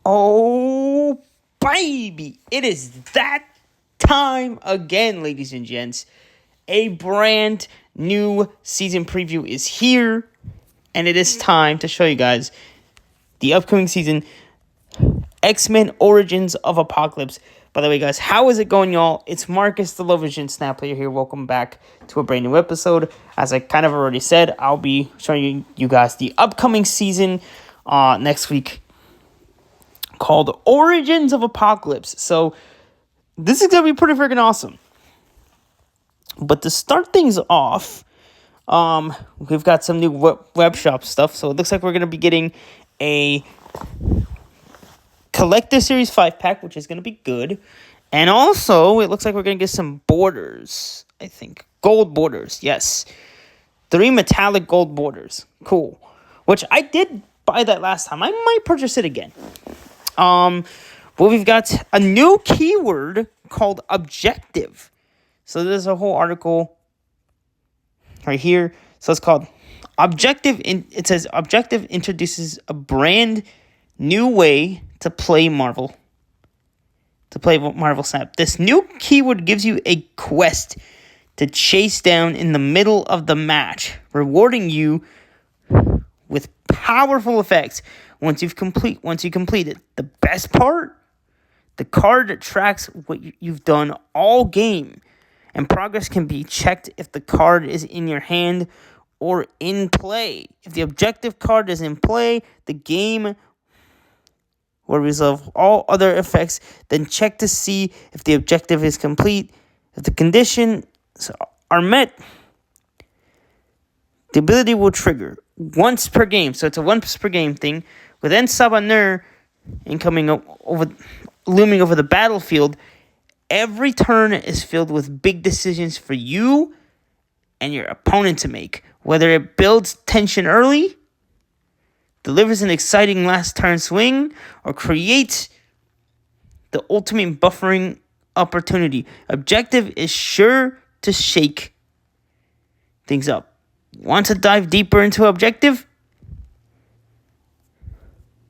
Oh, baby. It is that time again, ladies and gents. A brand new season preview is here, and it is time to show you guys the upcoming season, X-Men Origins of Apocalypse. By the way, guys, how is it going, y'all? It's Marcus, the Low Vision Snap Player here. Welcome back to a brand new episode. As I kind of already said, I'll be showing you guys the upcoming season next week, called Origins of Apocalypse. So this is going to be pretty freaking awesome. But to start things off, we've got some new web shop stuff. So it looks like we're going to be getting a Collector Series 5-pack, which is going to be good. And also, it looks like we're going to get some borders, I think. Gold borders, yes. 3 metallic gold borders. Cool. Which I did buy that last time. I might purchase it again. Well, we've got a new keyword called objective. So there's a whole article right here. So it's called objective. It says objective introduces a brand new way to play Marvel. Marvel Snap. This new keyword gives you a quest to chase down in the middle of the match, rewarding you with powerful effects once you complete it. The best part, the card tracks what you've done all game, and progress can be checked if the card is in your hand or in play. If the objective card is in play, the game will resolve all other effects, then check to see if the objective is complete. If the conditions are met, the ability will trigger once per game. So it's a once per game thing. With En-Sabah Nur looming over the battlefield, every turn is filled with big decisions for you and your opponent to make. Whether it builds tension early, delivers an exciting last turn swing, or creates the ultimate buffering opportunity. Objective is sure to shake things up. Want to dive deeper into objective?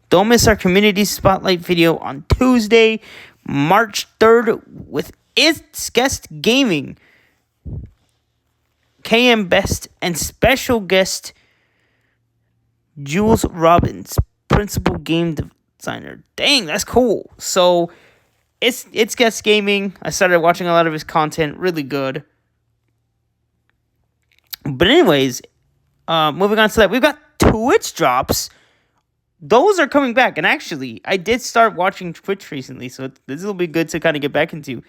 Don't miss our community spotlight video on Tuesday, March 3rd with It's Guest Gaming, KM Best, and special guest Jules Robbins, principal game designer. Dang, that's cool. So it's Guest Gaming. I started watching a lot of his content. Really good. But anyways, moving on to that, we've got Twitch drops. Those are coming back. And actually, I did start watching Twitch recently, so this will be good to kind of get back into.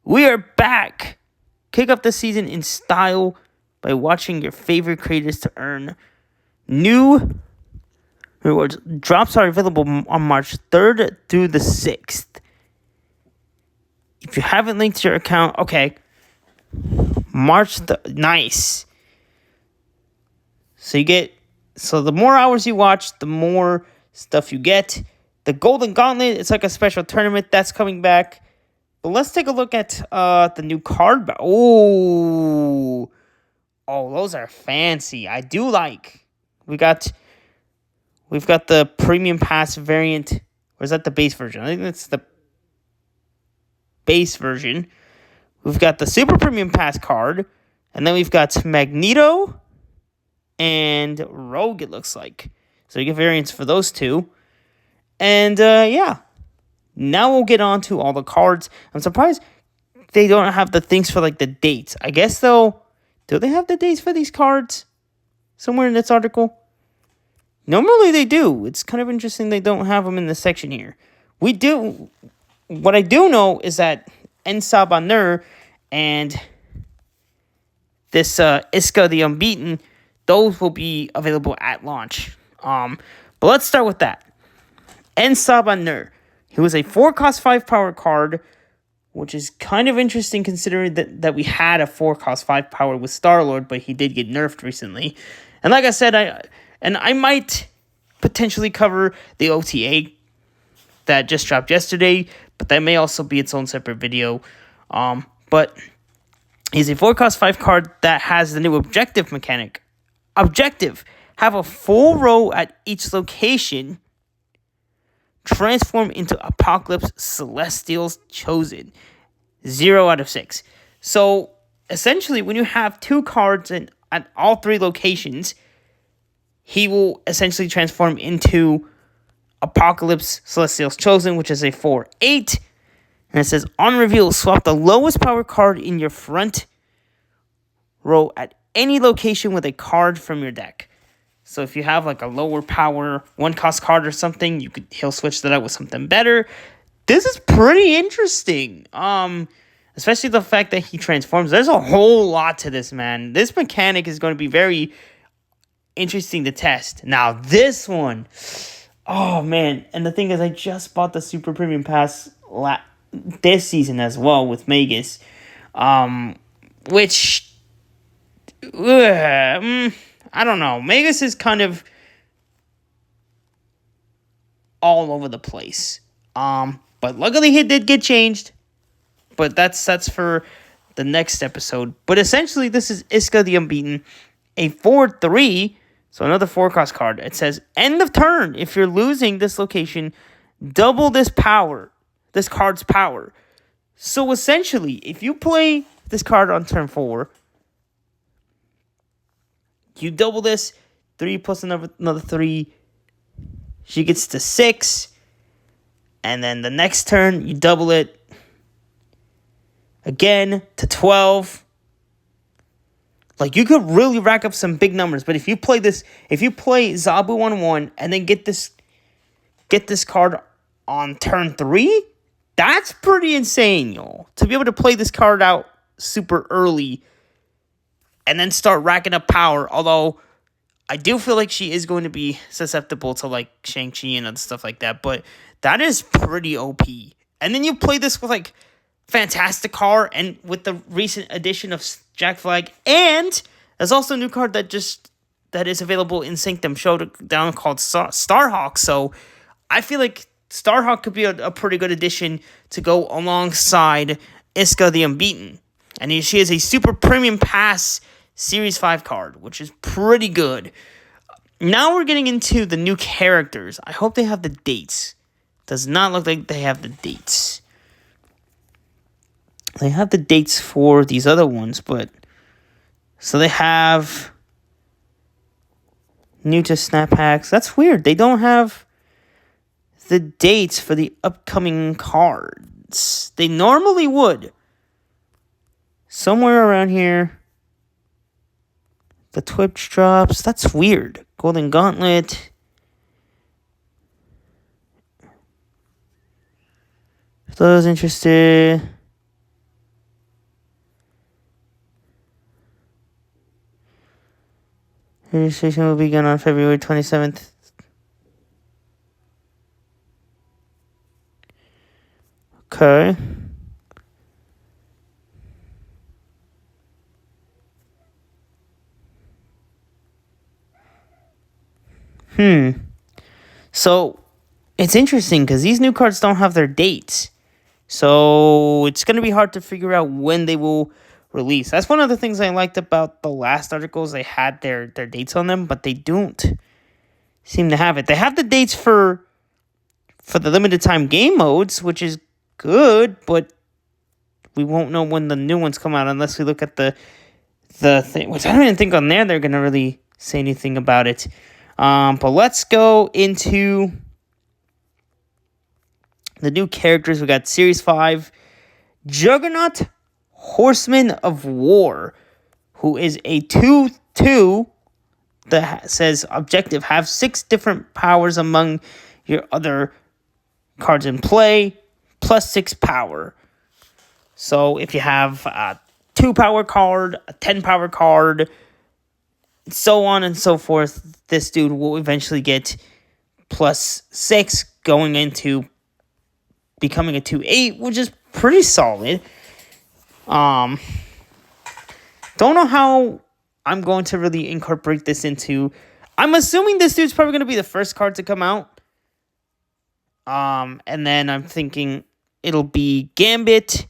We are back. Kick off the season in style by watching your favorite creators to earn new rewards. Drops are available on March 3rd through the 6th. If you haven't linked your account, okay. Nice. So the more hours you watch, the more stuff you get. The Golden Gauntlet, it's like a special tournament that's coming back. But let's take a look at the new card. Oh, those are fancy. I do like. We've got the Premium Pass variant. Or is that the base version? I think that's the base version. We've got the Super Premium Pass card. And then we've got Magneto and Rogue, it looks like. So you get variants for those two. And, yeah. Now we'll get on to all the cards. I'm surprised they don't have the things for, like, the dates. I guess, though, do they have the dates for these cards somewhere in this article? Normally they do. It's kind of interesting they don't have them in this section here. We do. What I do know is that En-Sabah Nur and this Isca the Unbeaten, those will be available at launch. But let's start with that. En-Sabah Nur. He was a 4-cost 5-power card, which is kind of interesting considering that we had a 4-cost 5-power with Star-Lord, but he did get nerfed recently. And like I said, I might potentially cover the OTA that just dropped yesterday, but that may also be its own separate video. But he's a 4-cost 5 card that has the new objective mechanic. Objective: have a full row at each location. transform into Apocalypse Celestial's Chosen. 0 out of 6. So, essentially, when you have 2 cards at all 3 locations, he will essentially transform into Apocalypse Celestial's Chosen, which is a 4/8. And it says, on reveal, swap the lowest power card in your front row at any location with a card from your deck. So if you have like a lower power 1-cost card or something, he'll switch that out with something better. This is pretty interesting. Especially the fact that he transforms. There's a whole lot to this, man. This mechanic is going to be very interesting to test. Now, this one, oh man. And the thing is, I just bought the Super Premium Pass this season as well with Magus, which I don't know. Magus is kind of all over the place. But luckily he did get changed. But that's for the next episode. But essentially, this is Iska the Unbeaten, a 4/3, so another 4-cost card. It says, end of turn. If you're losing this location, double this card's power. So essentially, if you play this card on turn 4, you double this, 3 plus another 3, she gets to 6. And then the next turn, you double it again to 12. Like, you could really rack up some big numbers. But if you play Zabu 1/1 and then get this card on turn 3, that's pretty insane, y'all. To be able to play this card out super early and then start racking up power. Although, I do feel like she is going to be susceptible to, like, Shang-Chi and other stuff like that. But that is pretty OP. And then you play this with, like, Fantastic card, and with the recent addition of Jack Flag, and there's also a new card that is available in Sanctum Showdown called Starhawk. So I feel like Starhawk could be a pretty good addition to go alongside Iska the Unbeaten, and she is a Super Premium Pass Series 5 card, which is pretty good. Now we're getting into the new characters. I hope they have the dates. Does not look like they have the dates. They have the dates for these other ones, but... So they have... New to Snap Hacks. That's weird. They don't have the dates for the upcoming cards. They normally would. Somewhere around here. The Twitch drops. That's weird. Golden Gauntlet. For those interested... Registration will begin on February 27th. Okay. So, it's interesting because these new cards don't have their dates. So, it's going to be hard to figure out when they will release. That's one of the things I liked about the last articles. They had their dates on them, but they don't seem to have it. They have the dates for the limited time game modes, which is good, but we won't know when the new ones come out unless we look at the thing, which I don't even think on there they're going to really say anything about it. But let's go into the new characters. We got Series 5, Juggernaut Horseman of War, who is a 2/2 that says objective, have 6 different powers among your other cards in play, plus 6 power. So if you have a 2 power card, a 10 power card, so on and so forth, this dude will eventually get plus 6 going into becoming a 2/8, which is pretty solid. Don't know how I'm going to really incorporate this into... I'm assuming this dude's probably going to be the first card to come out. And then I'm thinking it'll be Gambit,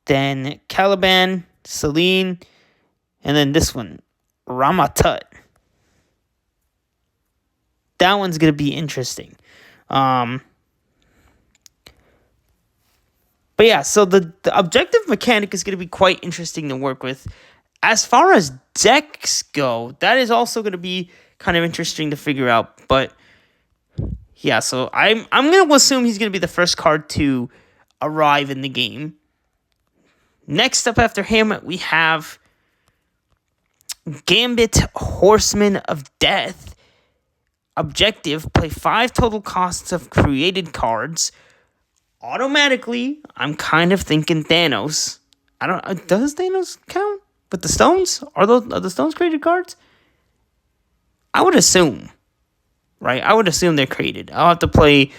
then Caliban, Selene, and then this one, Ramatut. That one's going to be interesting. But yeah, so the objective mechanic is going to be quite interesting to work with. As far as decks go, that is also going to be kind of interesting to figure out. But yeah, so I'm going to assume he's going to be the first card to arrive in the game. Next up after him, we have Gambit, Horseman of Death. Objective, play 5 total costs of created cards. Automatically, I'm kind of thinking Thanos. Does Thanos count with the stones? Are the stones created cards? I would assume, right? I would assume they're created. I'll have to play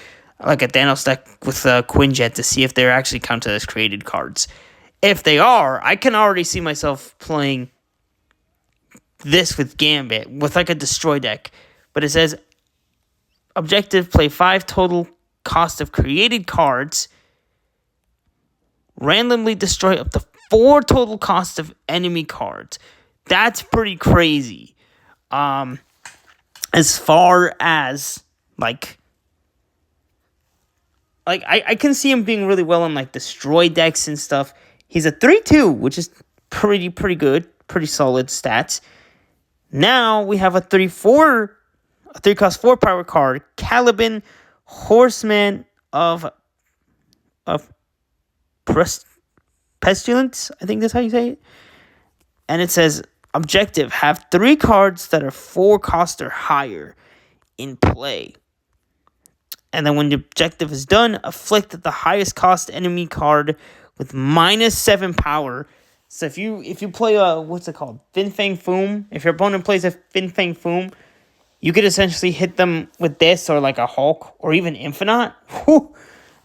like a Thanos deck with Quinjet to see if they're actually counted as created cards. If they are, I can already see myself playing this with Gambit with like a destroy deck. But it says objective, play 5 total cost of created cards. Randomly destroy up to 4 total cost of enemy cards. That's pretty crazy. As far as like I can see him being really well in like destroy decks and stuff. He's a 3/2, which is pretty good, pretty solid stats. Now we have a 3/4, a 3-cost 4 power card, Caliban, Horseman of Pestilence, I think that's how you say it. And it says, objective, have 3 cards that are 4 cost or higher in play. And then when the objective is done, afflict the highest cost enemy card with -7 power. So if you play what's it called? Fin Fang Foom. If your opponent plays a Fin Fang Foom, you could essentially hit them with this or like a Hulk or even Infinite. Whew,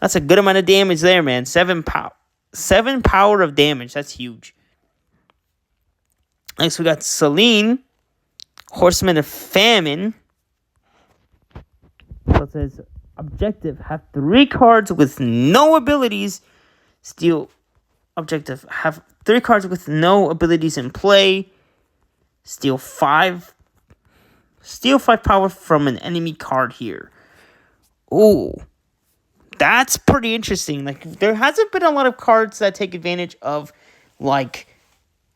that's a good amount of damage there, man. 7 power of damage. That's huge. Next, we got Selene, Horseman of Famine. So it says, objective, have 3 cards with no abilities. Objective, have 3 cards with no abilities in play. Steal 5 power from an enemy card here. Ooh, that's pretty interesting. Like, there hasn't been a lot of cards that take advantage of, like,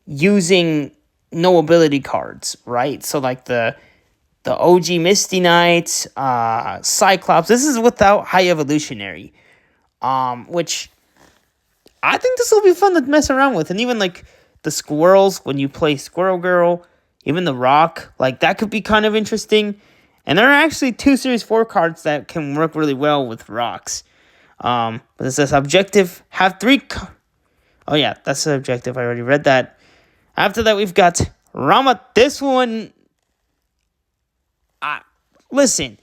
using no ability cards, right? So, like, the OG Misty Knights, Cyclops. This is without High Evolutionary, which I think this will be fun to mess around with. And even, like, the Squirrels, when you play Squirrel Girl, even the Rock, like, that could be kind of interesting. And there are actually 2 Series 4 cards that can work really well with Rocks. But it says objective, have 3... Oh, yeah, that's the objective. I already read that. After that, we've got Rama. This one... Listen,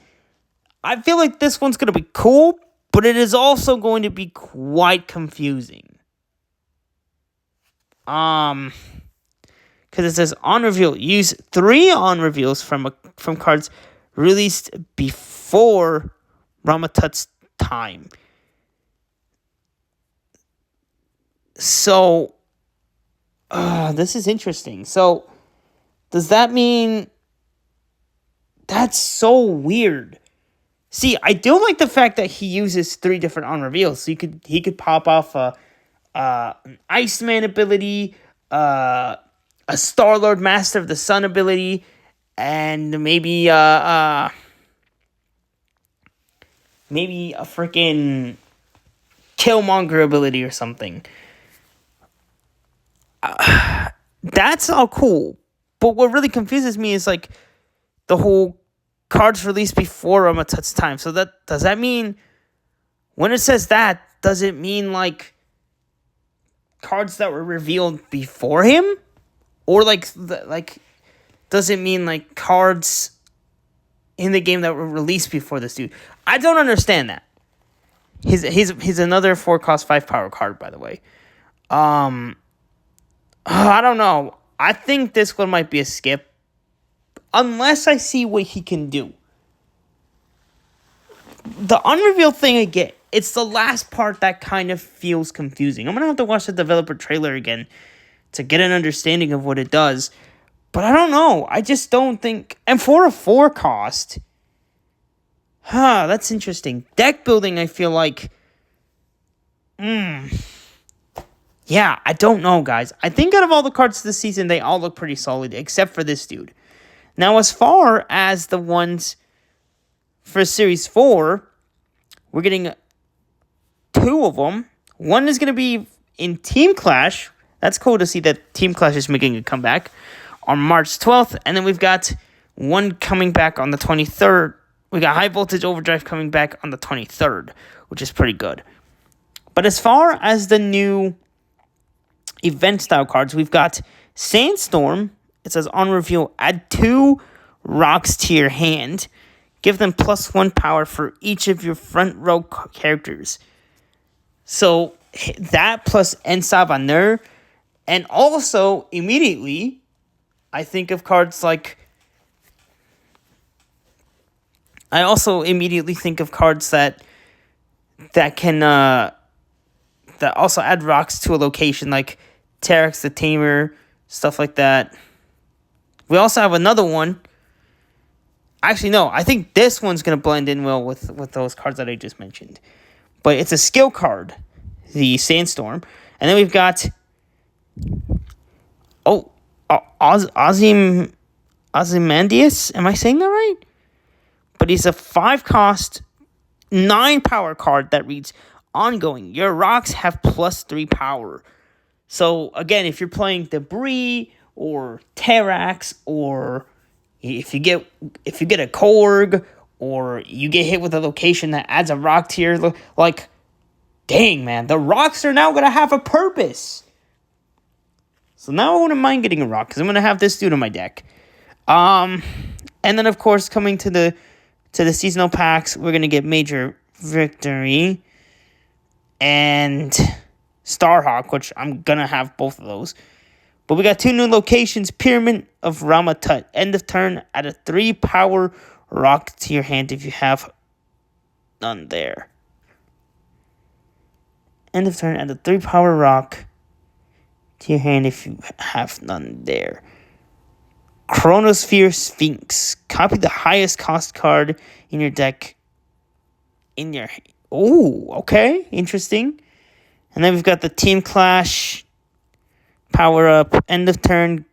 I feel like this one's going to be cool, but it is also going to be quite confusing. Because it says on reveal, use 3 on reveals from cards released before Ramatut's time. So, this is interesting. So, does that mean... That's so weird. See, I do like the fact that he uses 3 different on reveals. So he could pop off an Iceman ability, a Star-Lord Master of the Sun ability, and maybe a freaking Killmonger ability or something. That's all cool. But what really confuses me is like the whole cards released before Ramatut's time. So does that mean when it says that, does it mean like cards that were revealed before him? Or does it mean like cards in the game that were released before this dude? I don't understand that. He's another 4-cost 5 power card, by the way. I don't know. I think this one might be a skip. Unless I see what he can do. The unrevealed thing I get. It's the last part that kind of feels confusing. I'm going to have to watch the developer trailer again to get an understanding of what it does. But I don't know. I just don't think... And for a 4-cost... that's interesting. Deck building, I feel like... Yeah, I don't know, guys. I think out of all the cards this season, they all look pretty solid, except for this dude. Now, as far as the ones for Series 4, we're getting 2 of them. One is going to be in Team Clash. That's cool to see that Team Clash is making a comeback on March 12th. And then we've got one coming back on the 23rd. We got High Voltage Overdrive coming back on the 23rd, which is pretty good. But as far as the new event style cards, we've got Sandstorm. It says on reveal, add 2 rocks to your hand. Give them +1 power for each of your front row characters. So that plus Ensabanur. And also, immediately, I think of cards like... I also immediately think of cards that can... that also add rocks to a location, like Terex the Tamer, stuff like that. We also have another one. Actually, no, I think this one's going to blend in well with those cards that I just mentioned. But it's a skill card, the Sandstorm. And then we've got... Ozymandias? Am I saying that right? But he's a 5-cost, 9-power card that reads... Ongoing, your rocks have +3 power. So again, if you're playing Debris or Terax, or if you get a Korg, or you get hit with a location that adds a rock to your like, dang man, the rocks are now gonna have a purpose. So now I wouldn't mind getting a rock because I'm gonna have this dude in my deck. And then of course coming to the seasonal packs, we're gonna get Major Victory and Starhawk, which I'm gonna have both of those. But we got 2 new locations. Pyramid of Ramatut. End of turn, add a 3-power rock to your hand if you have none there. End of turn, add a 3-power rock to your hand if you have none there. Chronosphere Sphinx. Copy the highest cost card in your deck in your... Oh, okay. Interesting. And then we've got the Team Clash power up. End of turn.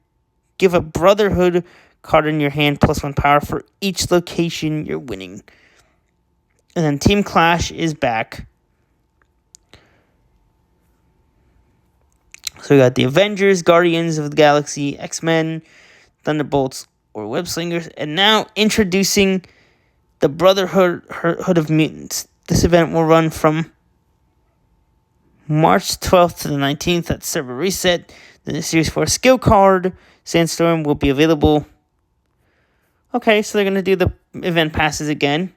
Give a Brotherhood card in your hand +1 power for each location you're winning. And then Team Clash is back. So we got the Avengers, Guardians of the Galaxy, X-Men, Thunderbolts, or Web Slingers. And now introducing the Brotherhood of Mutants. This event will run from March 12th to the 19th at server reset. Then the Series 4 skill card, Sandstorm, will be available. Okay, so they're going to do the event passes again.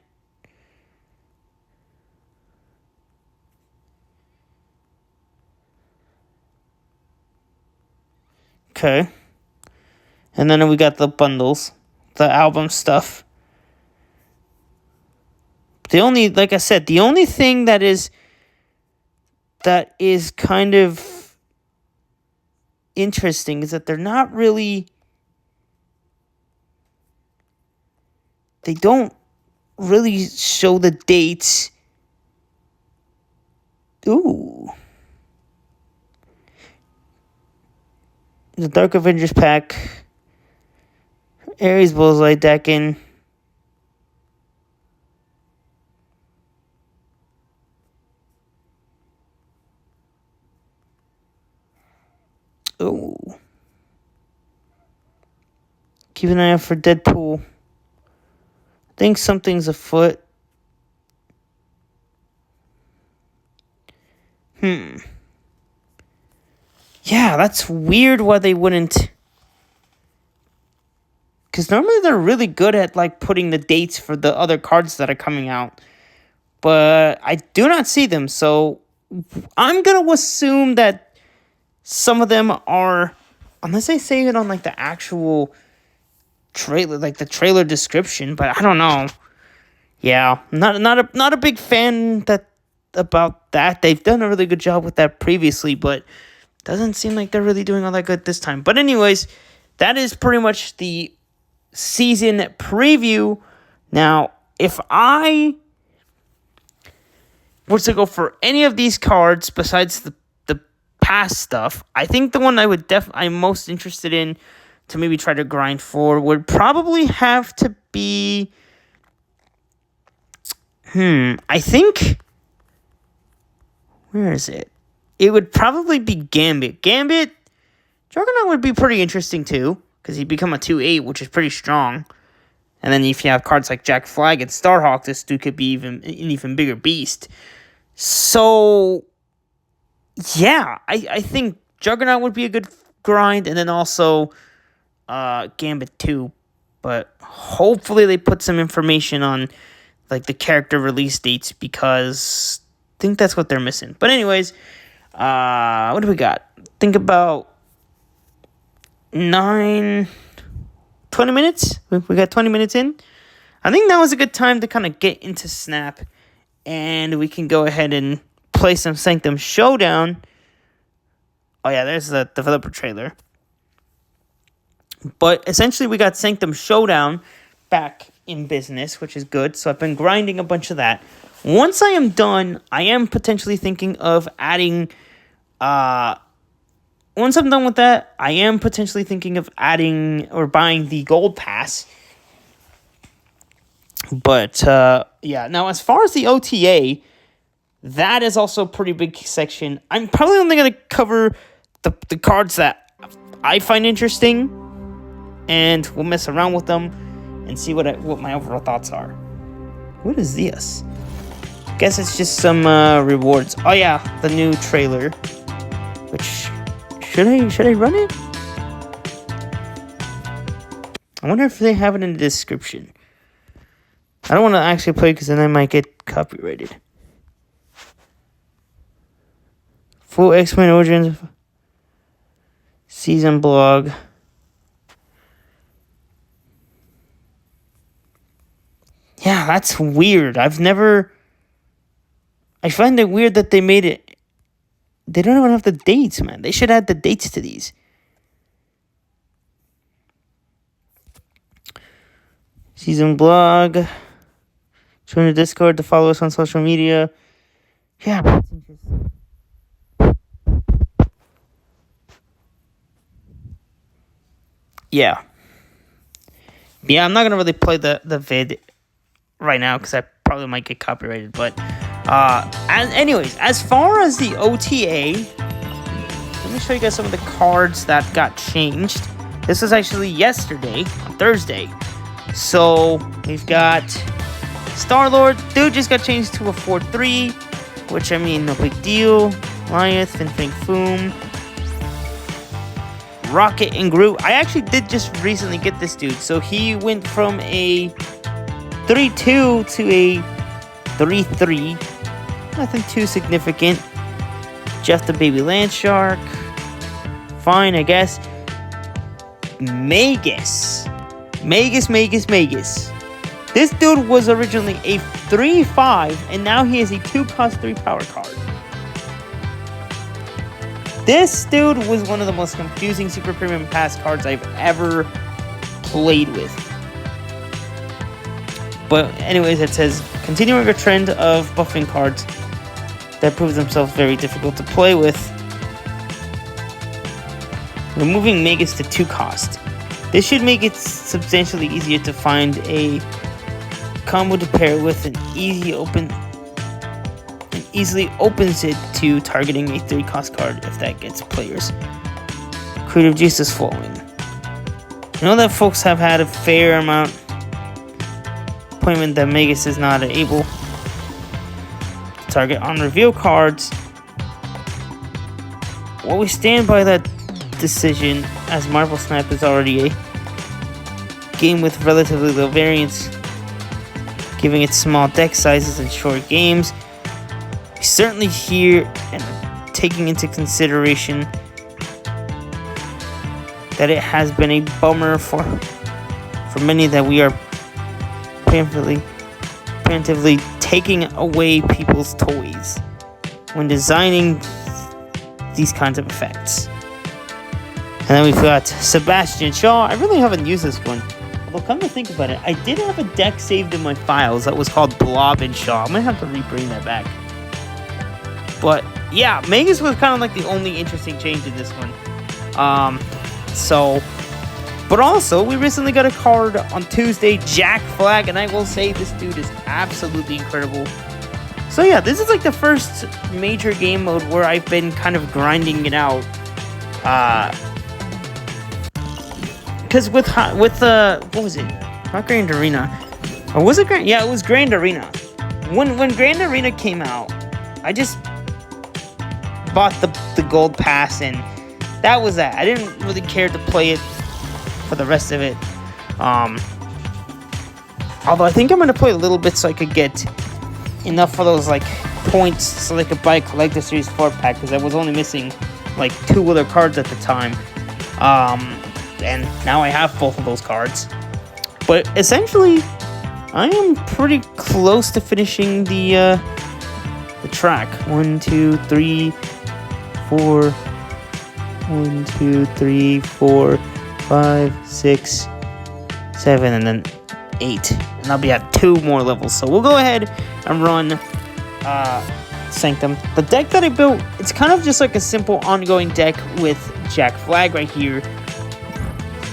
Okay. And then we got the bundles, the album stuff. Like I said, the only thing that is kind of interesting is that they're not really... They don't really show the dates. Ooh. The Dark Avengers pack. Ares Bullseye decking. Ooh. Keep an eye out for Deadpool. I think something's afoot. Yeah, that's weird why they wouldn't. Because normally they're really good at like putting the dates for the other cards that are coming out. But I do not see them, so I'm going to assume that some of them are, unless they say it on like the actual trailer, like the trailer description, but I don't know. Yeah, not a big fan about that. They've done a really good job with that previously, but doesn't seem like they're really doing all that good this time. But anyways, that is pretty much the season preview. Now, if I was to go for any of these cards besides the past stuff, I think the one I'm most interested in to maybe try to grind for would probably have to be I think, where is it? It would probably be Gambit. Juggernaut would be pretty interesting too, because he'd become a 2/8, which is pretty strong. And then if you have cards like Jack Flag and Starhawk, this dude could be an even bigger beast. So, yeah, I think Juggernaut would be a good grind, and then also Gambit too. But hopefully they put some information on like the character release dates, because I think that's what they're missing. But anyways, what do we got? Think about 20 minutes. We got 20 minutes in. I think that was a good time to kind of get into Snap, and we can go ahead and play some Sanctum Showdown. Oh yeah, there's the developer trailer. But essentially we got Sanctum Showdown back in business, which is good. So I've been grinding a bunch of that. Once I am done, I am potentially thinking of adding once I'm done with that, I am potentially thinking of adding or buying the gold pass. But yeah, now as far as the OTA, that is also a pretty big section. I'm probably only going to cover the cards that I find interesting, and we'll mess around with them and see what my overall thoughts are. What is this? Guess it's just some rewards. Oh yeah, the new trailer. Which should I run it? I wonder if they have it in the description. I don't want to actually play because then I might get copyrighted. Full X-Men Origins season blog. Yeah, that's weird. I find it weird that they made it. They don't even have the dates, man. They should add the dates to these. Season blog. Join the Discord to follow us on social media. Yeah, that's interesting. Yeah. Yeah, I'm not going to really play the vid right now because I probably might get copyrighted. But, anyways, as far as the OTA, let me show you guys some of the cards that got changed. This was actually yesterday, Thursday. So, we've got Star-Lord. Dude just got changed to a 4/3, which, I mean, no big deal. Goliath, Fin Fang Foom, Rocket and Groot. I actually did just recently get this dude. So he went from a 3/2 to a 3/3. Nothing too significant. Jeff the Baby Land Shark. Fine, I guess. Magus. This dude was originally a 3/5, and now he is a 2-cost 3 power card. This dude was one of the most confusing Super Premium Pass cards I've ever played with. But anyways, it says, continuing a trend of buffing cards that proves themselves very difficult to play with. Removing Magus to 2-cost. This should make it substantially easier to find a combo to pair with and easily opens it to targeting a 3-cost card if that gets players. Creative juice is flowing. I know that folks have had a fair amount appointment that Magus is not able to target on reveal cards. Well, we stand by that decision, as Marvel Snap is already a game with relatively low variance, giving it small deck sizes and short games. We certainly hear and taking into consideration that it has been a bummer for many that we are preemptively taking away people's toys when designing these kinds of effects. And then we've got Sebastian Shaw. I really haven't used this one. Although, come to think about it, I did have a deck saved in my files that was called Blob and Shaw. I'm going to have to re-bring that back. But yeah, Magus was kind of like the only interesting change in this one. But also, we recently got a card on Tuesday, Jack Flag, and I will say this dude is absolutely incredible. So yeah, this is like the first major game mode where I've been kind of grinding it out. Because with what was it? Not Grand Arena. Or was it Grand? Yeah, it was Grand Arena. When Grand Arena came out, I just bought the gold pass, and that was that. I didn't really care to play it for the rest of it. Although I think I'm gonna play a little bit so I could get enough for those like points so I could buy Collector Series 4 pack, because I was only missing like 2 other cards at the time. And now I have both of those cards. But essentially, I am pretty close to finishing the track. 1, 2, 3, 4. 1, 2, 3, 4, 5, 6, 7, and then 8. And I'll be at 2 more levels. So we'll go ahead and run Sanctum. The deck that I built, it's kind of just like a simple ongoing deck with Jack Flag right here.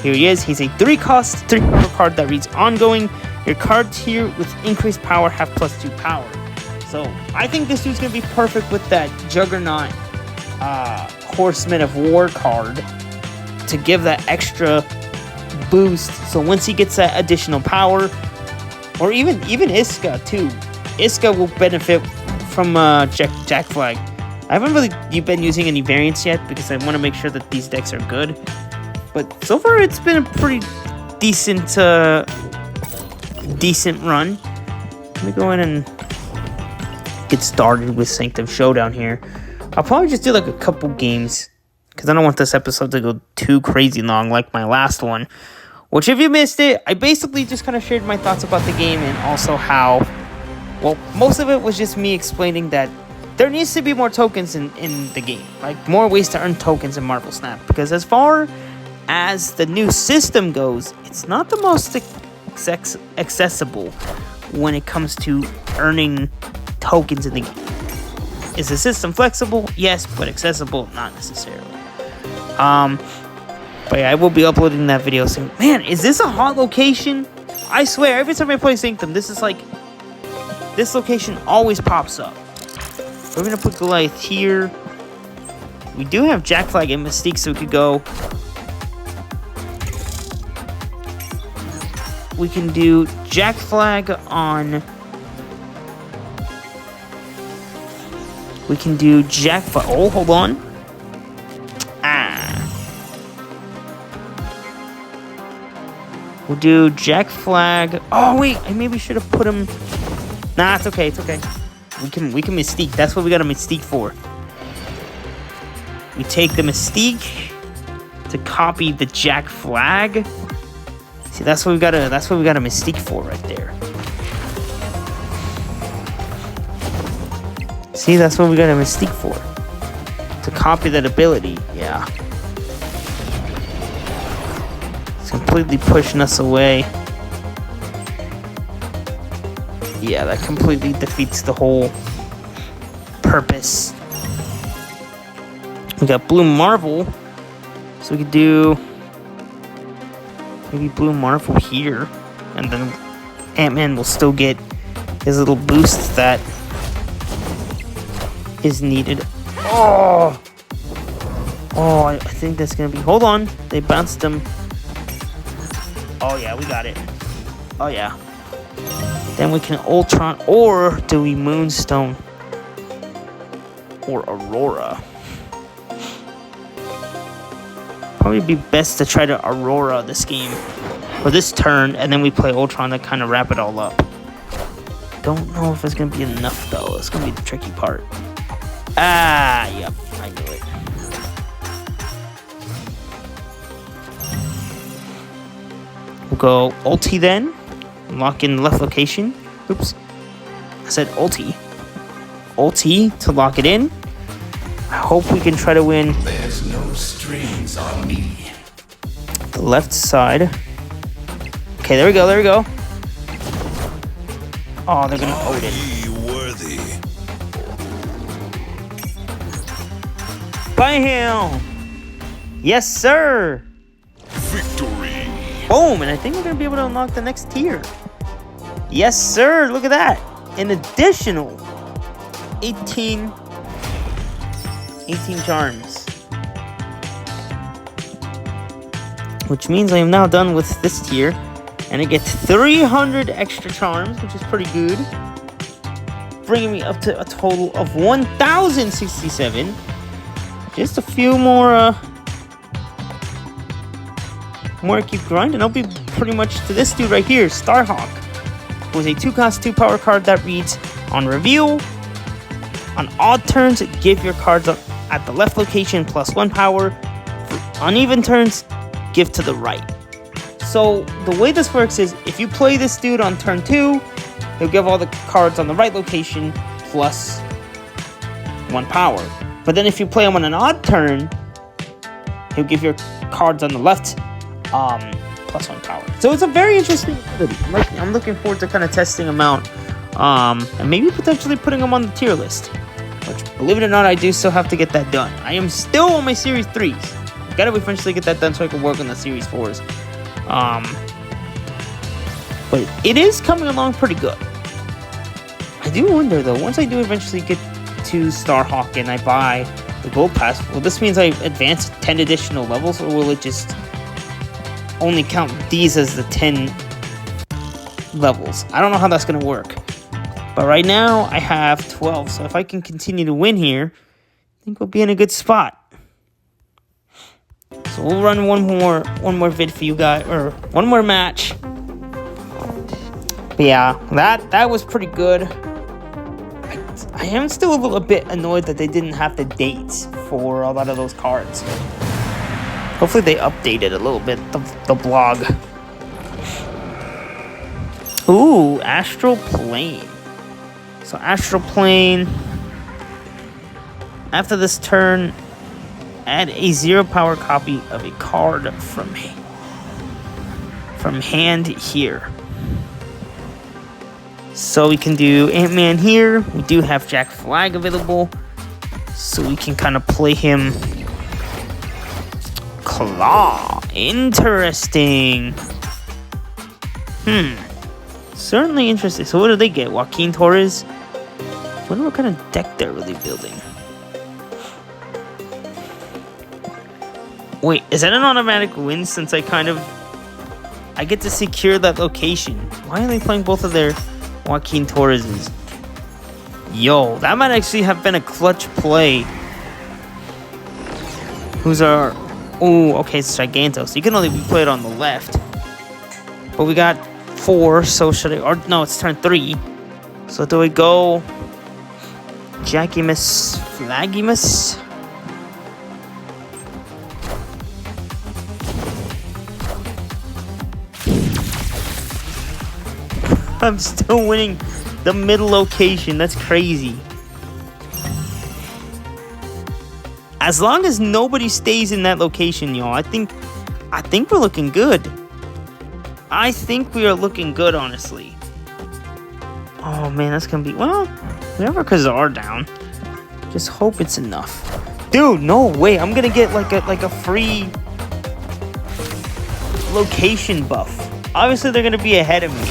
Here he is. He's a 3-cost, 3-power card that reads ongoing. Your cards here with increased power have +2 power. So I think this dude's going to be perfect with that Juggernaut Horseman of War card to give that extra boost. So once he gets that additional power, or even Iska too, Iska will benefit from Jack Flag. I haven't really been using any variants yet because I want to make sure that these decks are good. But so far, it's been a pretty decent run. Let me go in and get started with Sanctum Showdown here. I'll probably just do like a couple games because I don't want this episode to go too crazy long like my last one. Which, if you missed it, I basically just kind of shared my thoughts about the game and also how, well, most of it was just me explaining that there needs to be more tokens in the game. Like, more ways to earn tokens in Marvel Snap. Because as far as the new system goes, it's not the most accessible when it comes to earning tokens in the game. Is the system flexible? Yes, but accessible? Not necessarily. But yeah, I will be uploading that video soon. Man, is this a hot location? I swear, every time I play Sanctum, this is like, this location always pops up. We're gonna put Goliath here. We do have Jack Flag and Mystique, so we could go. We can do Jack Flag on. We can do Jack Flag. Oh, hold on. We'll do Jack Flag. Oh wait, I maybe should have put him. Nah, it's okay. It's okay. We can Mystique. That's what we got a Mystique for. We take the Mystique to copy the Jack Flag. See, that's what we got a Mystique for right there. See, that's what we got a Mystique for. To copy that ability. Yeah. It's completely pushing us away. Yeah, that completely defeats the whole purpose. We got Blue Marvel. So we could do maybe Blue Marvel here. And then Ant-Man will still get his little boost that is needed. Oh, I think that's going to be... Hold on. They bounced him. Oh, yeah, we got it. Oh, yeah. Then we can Ultron, or do we Moonstone or Aurora? Probably be best to try to Aurora this game, or this turn, and then we play Ultron to kind of wrap it all up. Don't know if it's going to be enough, though. It's going to be the tricky part. Yep, I knew it. We'll go ulti then. Lock in left location. Oops. I said ulti. Ulti to lock it in. I hope we can try to win. There's no strings on me. The left side. Okay, there we go, there we go. Oh, they're gonna Odin. Worthy. Bam! Yes, sir! Victory. Boom! And I think we're going to be able to unlock the next tier. Yes, sir! Look at that! An additional 18 charms. Which means I am now done with this tier. And I get 300 extra charms, which is pretty good. Bringing me up to a total of 1,067. Just a few more, I keep grinding. I'll be pretty much to this dude right here, Starhawk. Who is a 2-cost 2-power card that reads, on reveal, on odd turns, give your cards at the left location +1 power. For uneven turns, give to the right. So the way this works is, if you play this dude on turn 2, he'll give all the cards on the right location +1 power. But then if you play him on an odd turn, he'll give your cards on the left +1 power. So it's a very interesting ability. I'm looking forward to kind of testing him out. And maybe potentially putting him on the tier list. Which, believe it or not, I do still have to get that done. I am still on my Series 3s. Gotta eventually get that done so I can work on the Series 4s. But it is coming along pretty good. I do wonder though, once I do eventually get to Starhawk and I buy the Gold Pass, well, this means I advance 10 additional levels, or will it just only count these as the 10 levels? I don't know how that's going to work. But right now, I have 12, so if I can continue to win here, I think we'll be in a good spot. So we'll run one more vid for you guys, or one more match. But yeah, that was pretty good. I am still a little bit annoyed that they didn't have the dates for a lot of those cards. Hopefully they updated a little bit the blog. Ooh, Astral Plane. So Astral Plane. After this turn, add a 0-power copy of a card from hand here. So we can do Ant-Man here. We do have Jack Flag available, so we can kind of play him. Claw. Interesting. Certainly interesting. So what do they get? Joaquin Torres? I wonder what kind of deck they're really building. Wait, is that an automatic win since I get to secure that location? Why are they playing both of their Joaquin Torreses? Yo, that might actually have been a clutch play. Who's our... Oh, okay, it's Giganto. So you can only play it on the left. But we got 4, so should I... Or, no, it's turn 3. So do we go... Jackimus Flagimus? I'm still winning the middle location. That's crazy. As long as nobody stays in that location, y'all, I think we're looking good. I think we are looking good, honestly. Oh man, that's gonna be, well, we have our Kazar down. Just hope it's enough. Dude, no way. I'm gonna get like a free location buff. Obviously, they're gonna be ahead of me,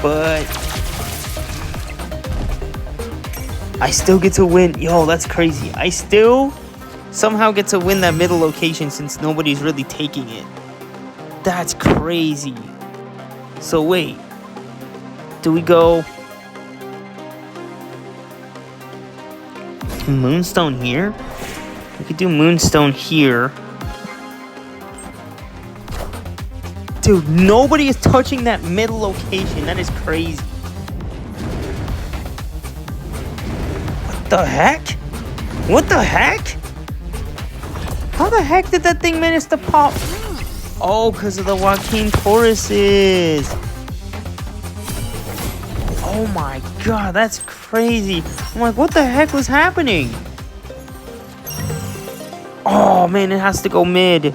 but I still get to win. Yo, that's crazy. I still somehow get to win that middle location since nobody's really taking it. That's crazy. So wait, do we go Moonstone here? We could do Moonstone here. Dude, nobody is touching that middle location. That is crazy. What the heck? What the heck? How the heck did that thing manage to pop? Oh, because of the Joaquin Torreses. Oh my god, that's crazy. I'm like, what the heck was happening? Oh man, it has to go mid.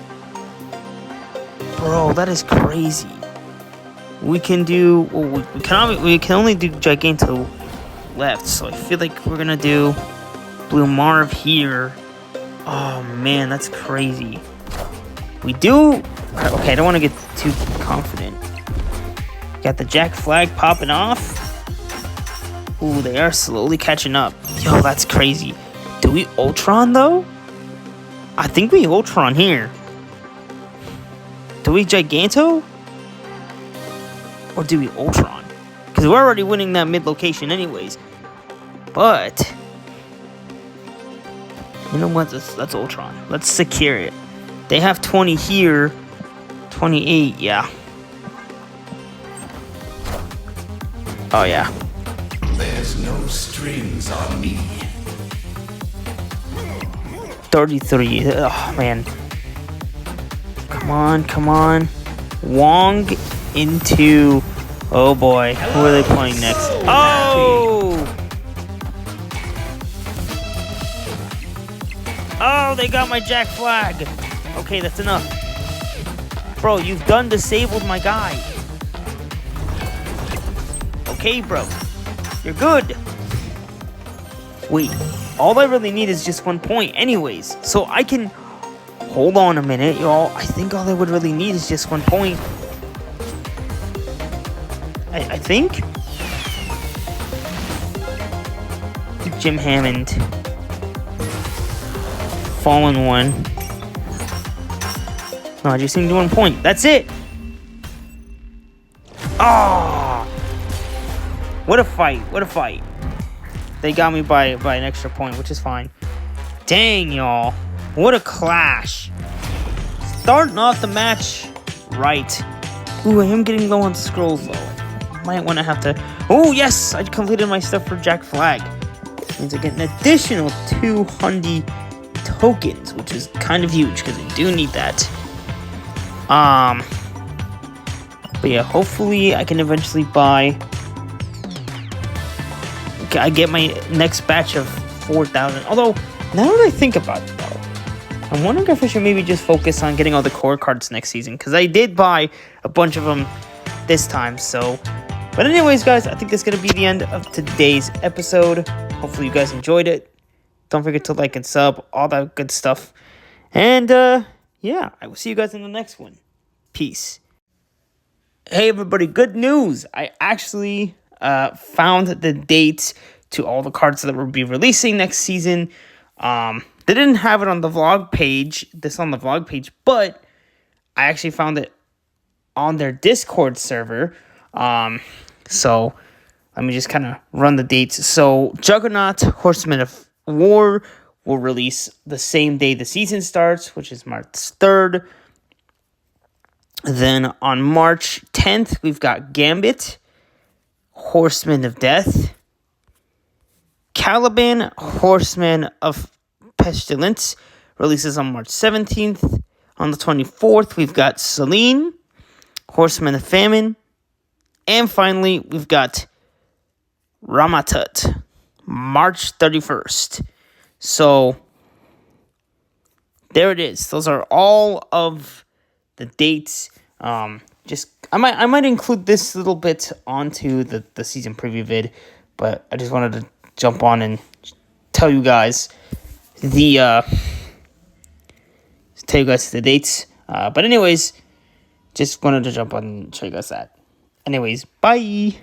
Bro, that is crazy. We can do... Well, we can only do Giganto left, so I feel like we're gonna do Blue Marv here. Oh man, that's crazy. We do. Okay, I don't want to get too confident. Got the Jack Flag popping off. Ooh, they are slowly catching up. Yo, that's crazy. Do we Ultron though? I think we Ultron here. Do we Giganto? Or do we Ultron? Because we're already winning that mid location anyways. But you know what? Let's Ultron. Let's secure it. They have 20 here. 28, yeah. Oh, yeah. There's no strings on me. 33. Oh, man. Come on, come on. Wong into... Oh, boy. Who are they playing next? Oh! Oh, they got my Jack Flag. Okay, that's enough. Bro, you've done disabled my guy. Okay, bro. You're good. Wait, all I really need is just 1 point anyways. So I can... Hold on a minute, y'all. I think all I would really need is just 1 point. I think? Jim Hammond. Fallen one. No, I just need 1 point. That's it. Oh! What a fight. What a fight. They got me by an extra point, which is fine. Dang, y'all. What a clash. Starting off the match right. Ooh, I am getting low on scrolls, though. Might want to have to... Oh, yes! I completed my stuff for Jack Flag. Means I get an additional 200 tokens, which is kind of huge, because I do need that. But yeah, hopefully I can eventually buy... I get my next batch of 4,000. Although, now that I think about it, though, I'm wondering if I should maybe just focus on getting all the core cards next season, because I did buy a bunch of them this time, so... But anyways, guys, I think that's going to be the end of today's episode. Hopefully you guys enjoyed it. Don't forget to like and sub, all that good stuff. And, yeah, I will see you guys in the next one. Peace. Hey, everybody, good news. I actually found the dates to all the cards that will be releasing next season. They didn't have it on the vlog page, but I actually found it on their Discord server. So let me just kind of run the dates. So Juggernaut, Horsemen of War will release the same day the season starts, which is March 3rd. Then on March 10th, we've got Gambit, Horsemen of Death, Caliban, Horsemen of Pestilence, releases on March 17th. On the 24th, we've got Selene, Horsemen of Famine, and finally, we've got Ramatut, March 31st. So, there it is. Those are all of the dates. I might include this little bit onto the season preview vid, but I just wanted to jump on and tell you guys the dates. But anyways, just wanted to jump on and show you guys that. Anyways, bye.